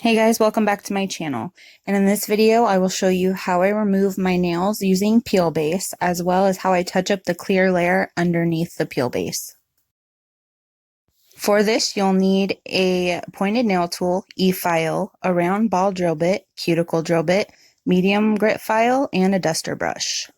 Hey guys, welcome back to my channel. And in this video, I will show you how I remove my nails using peel base, as well as how I touch up the clear layer underneath the peel base. For this, you'll need a pointed nail tool, e-file, a round ball drill bit, cuticle drill bit, medium grit file, and a duster brush.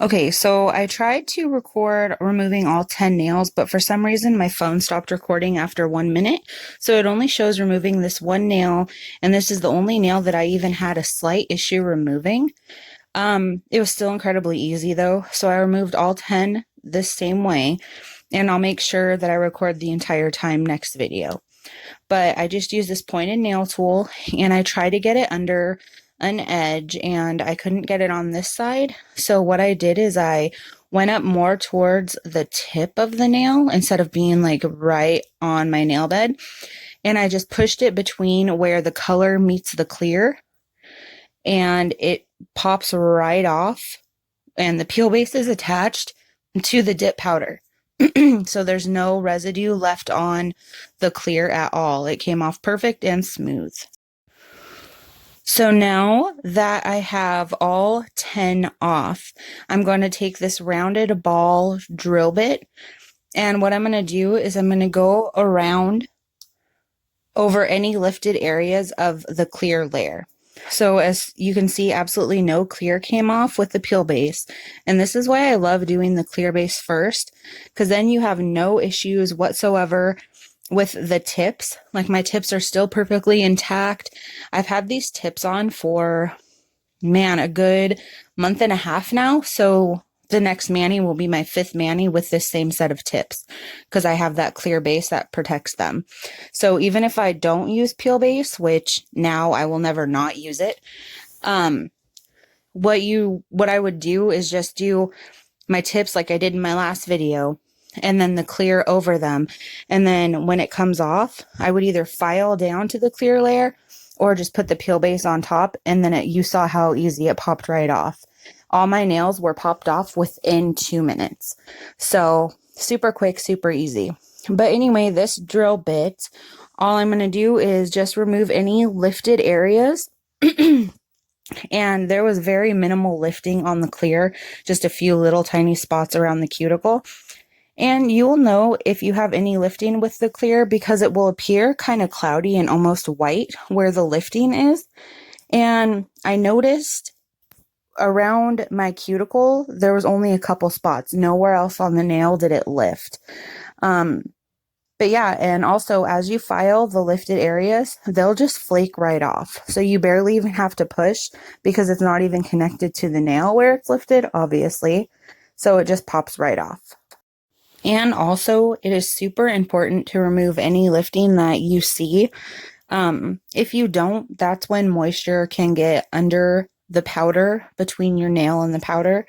Okay, so I tried to record removing all 10 nails, but for some reason my phone stopped recording after 1 minute. So it only shows removing this one nail, and this is the only nail that I even had a slight issue removing. It was still incredibly easy though, so I removed all 10 this same way, and I'll make sure that I record the entire time next video. But I just used this pointed nail tool and I tried to get it under an edge and I couldn't get it on this side. So what I did is I went up more towards the tip of the nail instead of being like right on my nail bed. And I just pushed it between where the color meets the clear, and it pops right off, and the peel base is attached to the dip powder. So there's no residue left on the clear at all. It came off perfect and smooth. So now that I have all 10 off, I'm going to take this rounded ball drill bit, and what I'm going to do is I'm going to go around over any lifted areas of the clear layer. So as you can see, absolutely no clear came off with the peel base. And this is why I love doing the clear base first, because then you have no issues whatsoever with the tips. Like my tips are still perfectly intact. I've had these tips on for, man, a good month and a half now. So the next mani will be my 5th mani with this same set of tips, because I have that clear base that protects them. So even if I don't use peel base, which now I will never not use it, what I would do is just do my tips like I did in my last video, and then the clear over them. And then when it comes off, I would either file down to the clear layer or just put the peel base on top, and then you saw how easy it popped right off. All my nails were popped off within 2 minutes. So super quick, super easy. But anyway, this drill bit, all I'm going to do is just remove any lifted areas. And there was very minimal lifting on the clear, just a few little tiny spots around the cuticle. And you will know if you have any lifting with the clear because it will appear kind of cloudy and almost white where the lifting is. And I noticed around my cuticle, there was only a couple spots. Nowhere else on the nail did it lift. But yeah, and also as you file the lifted areas, they'll just flake right off. So you barely even have to push because it's not even connected to the nail where it's lifted, obviously. So it just pops right off. And also, it is super important to remove any lifting that you see. If you don't, that's when moisture can get under the powder between your nail and the powder,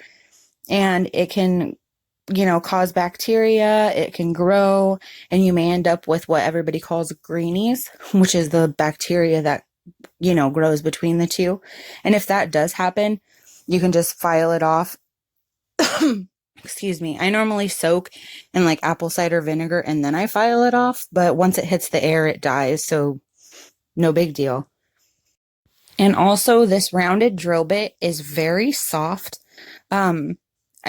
and it can, cause bacteria, it can grow, and you may end up with what everybody calls greenies, which is the bacteria that, grows between the two. And if that does happen, you can just file it off. Excuse me. I normally soak in like apple cider vinegar and then I file it off, but once it hits the air, it dies, so no big deal. And also, this rounded drill bit is very soft. I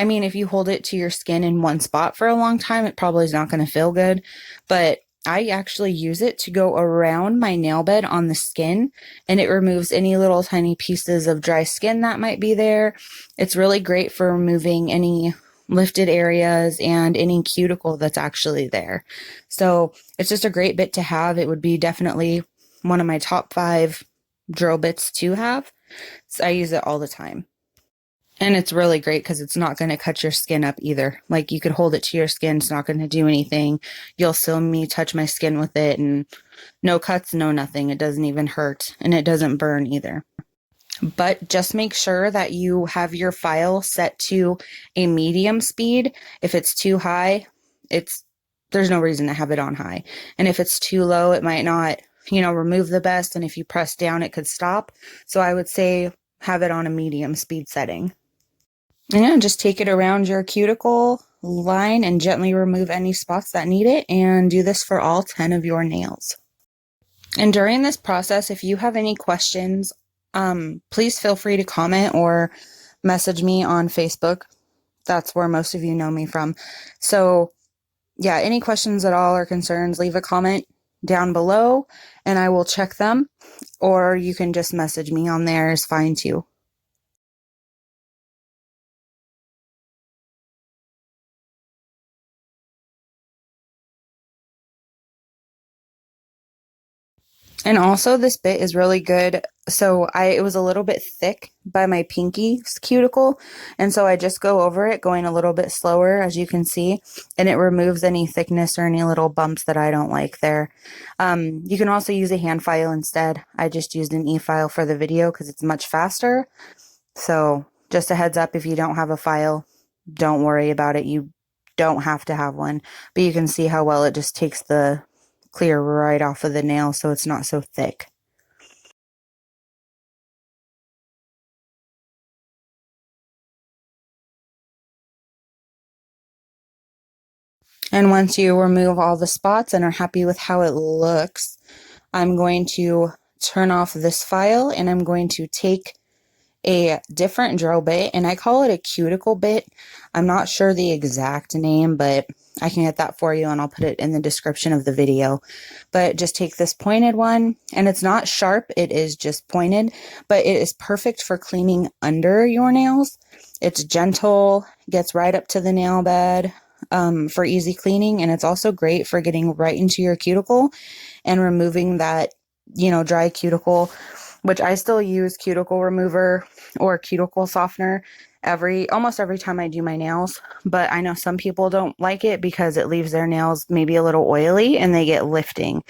mean, if you hold it to your skin in one spot for a long time, it probably is not going to feel good, but I actually use it to go around my nail bed on the skin, and it removes any little tiny pieces of dry skin that might be there. It's really great for removing any lifted areas and any cuticle that's actually there. So it's just a great bit to have. It would be definitely one of my top 5 drill bits to have. So I use it all the time. And it's really great because it's not going to cut your skin up either. Like, you could hold it to your skin, it's not going to do anything. You'll see me touch my skin with it and no cuts, no nothing. It doesn't even hurt, and it doesn't burn either. But just make sure that you have your file set to a medium speed. If it's too high, there's no reason to have it on high. And if it's too low, it might not, remove the best. And if you press down, it could stop. So I would say have it on a medium speed setting. And yeah, just take it around your cuticle line and gently remove any spots that need it, and do this for all 10 of your nails. And during this process, if you have any questions, please feel free to comment or message me on Facebook. That's where most of you know me from. So yeah, any questions at all or concerns, leave a comment down below and I will check them, or you can just message me on there is fine too. And also this bit is really good. So it was a little bit thick by my pinky cuticle. And so I just go over it going a little bit slower, as you can see, and it removes any thickness or any little bumps that I don't like there. You can also use a hand file instead. I just used an e-file for the video because it's much faster. So just a heads up, if you don't have a file, don't worry about it. You don't have to have one, but you can see how well it just takes the clear right off of the nail so it's not so thick. And once you remove all the spots and are happy with how it looks, I'm going to turn off this file and I'm going to take a different drill bit, and I call it a cuticle bit. I'm not sure the exact name, but I can get that for you and I'll put it in the description of the video. But just take this pointed one, and it's not sharp, it is just pointed, but it is perfect for cleaning under your nails. It's gentle, gets right up to the nail bed for easy cleaning, and it's also great for getting right into your cuticle and removing that, dry cuticle, which I still use cuticle remover or cuticle softener almost every time I do my nails. But I know some people don't like it because it leaves their nails maybe a little oily and they get lifting.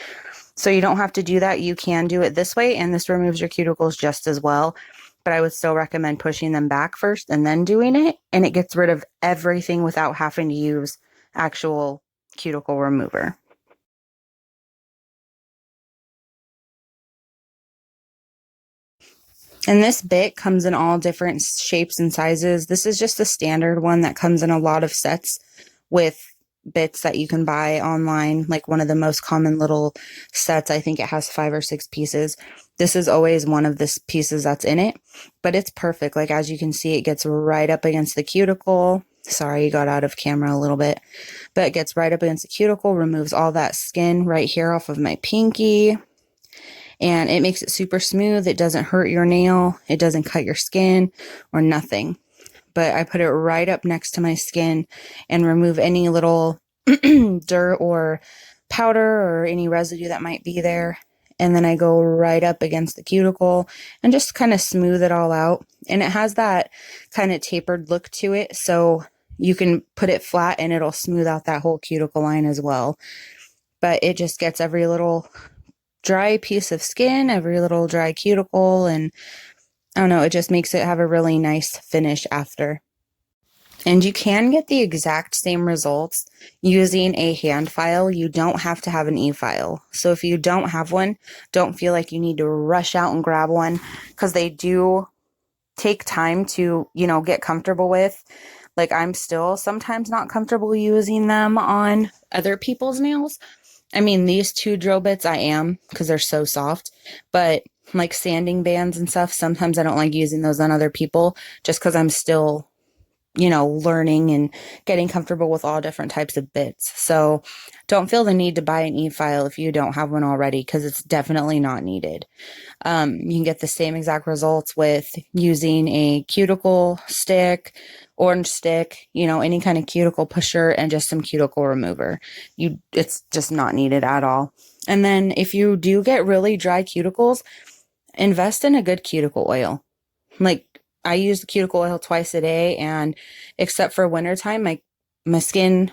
So you don't have to do that. You can do it this way, and this removes your cuticles just as well. But I would still recommend pushing them back first and then doing it, and it gets rid of everything without having to use actual cuticle remover. And this bit comes in all different shapes and sizes. This is just the standard one that comes in a lot of sets with bits that you can buy online, like one of the most common little sets. I think it has 5 or 6 pieces. This is always one of the pieces that's in it, but it's perfect. Like, as you can see, it gets right up against the cuticle. Sorry, got out of camera a little bit, but it gets right up against the cuticle, removes all that skin right here off of my pinky, and it makes it super smooth. It doesn't hurt your nail. It doesn't cut your skin or nothing. But I put it right up next to my skin and remove any little dirt or powder or any residue that might be there. And then I go right up against the cuticle and just kind of smooth it all out. And it has that kind of tapered look to it, so you can put it flat and it'll smooth out that whole cuticle line as well. But it just gets every little dry piece of skin, every little dry cuticle, and I don't know, it just makes it have a really nice finish after. And you can get the exact same results using a hand file. You don't have to have an e-file. So if you don't have one, don't feel like you need to rush out and grab one, because they do take time to, get comfortable with. Like, I'm still sometimes not comfortable using them on other people's nails. I mean, these 2 drill bits I am, because they're so soft, but like sanding bands and stuff, sometimes I don't like using those on other people just because I'm still, learning and getting comfortable with all different types of bits. So don't feel the need to buy an e-file if you don't have one already, because it's definitely not needed. You can get the same exact results with using a cuticle stick, orange stick, any kind of cuticle pusher, and just some cuticle remover. It's just not needed at all. And then if you do get really dry cuticles, invest in a good cuticle oil. Like, I use the cuticle oil twice a day, and except for wintertime, my skin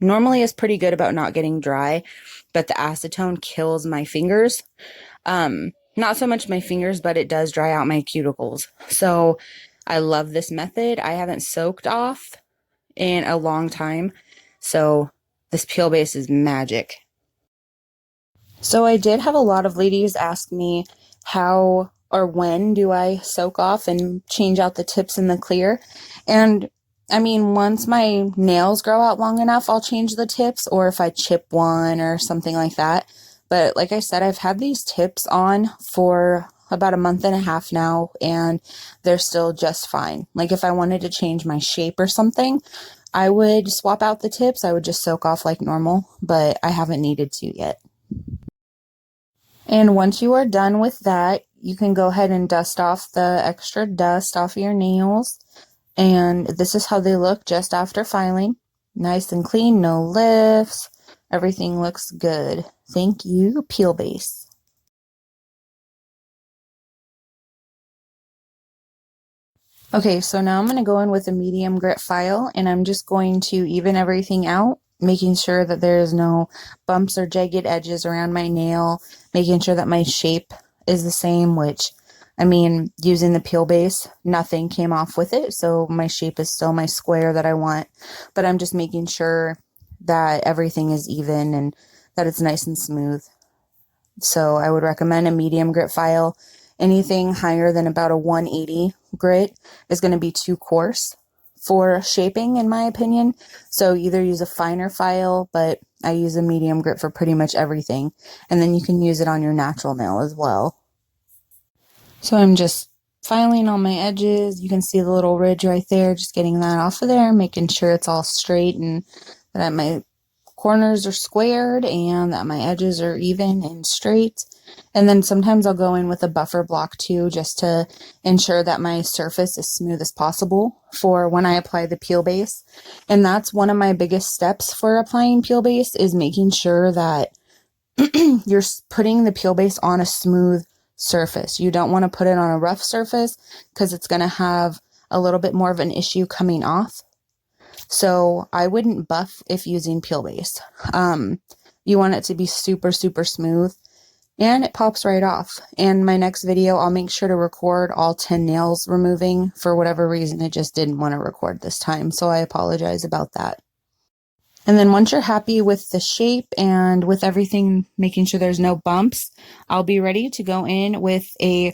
normally is pretty good about not getting dry, but the acetone kills my fingers. Not so much my fingers, but it does dry out my cuticles. So I love this method. I haven't soaked off in a long time, so this peel base is magic. So I did have a lot of ladies ask me how or when do I soak off and change out the tips and the clear. And I mean, once my nails grow out long enough, I'll change the tips, or if I chip one or something like that. But like I said, I've had these tips on for about a month and a half now, and they're still just fine. Like if I wanted to change my shape or something, I would swap out the tips. I would just soak off like normal, but I haven't needed to yet. And once you are done with that, you can go ahead and dust off the extra dust off your nails. And this is how they look just after filing. Nice and clean, no lifts. Everything looks good. Thank you, Peel Base. Okay, so now I'm going to go in with a medium grit file, and I'm just going to even everything out, making sure that there's no bumps or jagged edges around my nail, making sure that my shape is the same, which, I mean, using the peel base, nothing came off with it, so my shape is still my square that I want, but I'm just making sure that everything is even and that it's nice and smooth. So I would recommend a medium grit file. Anything higher than about a 180 grit is going to be too coarse for shaping, in my opinion. So either use a finer file, but I use a medium grit for pretty much everything. And then you can use it on your natural nail as well. So I'm just filing on my edges. You can see the little ridge right there, just getting that off of there, making sure it's all straight and that my corners are squared and that my edges are even and straight. And then sometimes I'll go in with a buffer block too, just to ensure that my surface is smooth as possible for when I apply the peel base. And that's one of my biggest steps for applying peel base, is making sure that you're putting the peel base on a smooth surface. You don't want to put it on a rough surface because it's going to have a little bit more of an issue coming off. So I wouldn't buff if using peel base. You want it to be super, super smooth, and it pops right off. And my next video, I'll make sure to record all 10 nails removing. For whatever reason, it just didn't want to record this time, so I apologize about that. And then once you're happy with the shape and with everything, making sure there's no bumps, I'll be ready to go in with a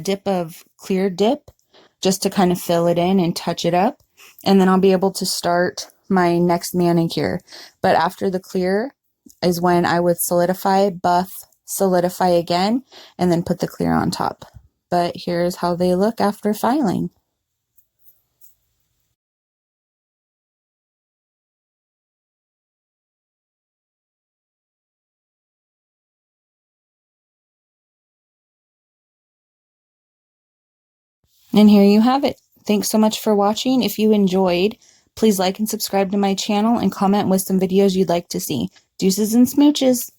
dip of clear dip just to kind of fill it in and touch it up. And then I'll be able to start my next manicure. But after the clear is when I would solidify, buff, solidify again, and then put the clear on top. But here's how they look after filing. And here you have it. Thanks so much for watching. If you enjoyed, please like and subscribe to my channel and comment with some videos you'd like to see. Deuces and smooches.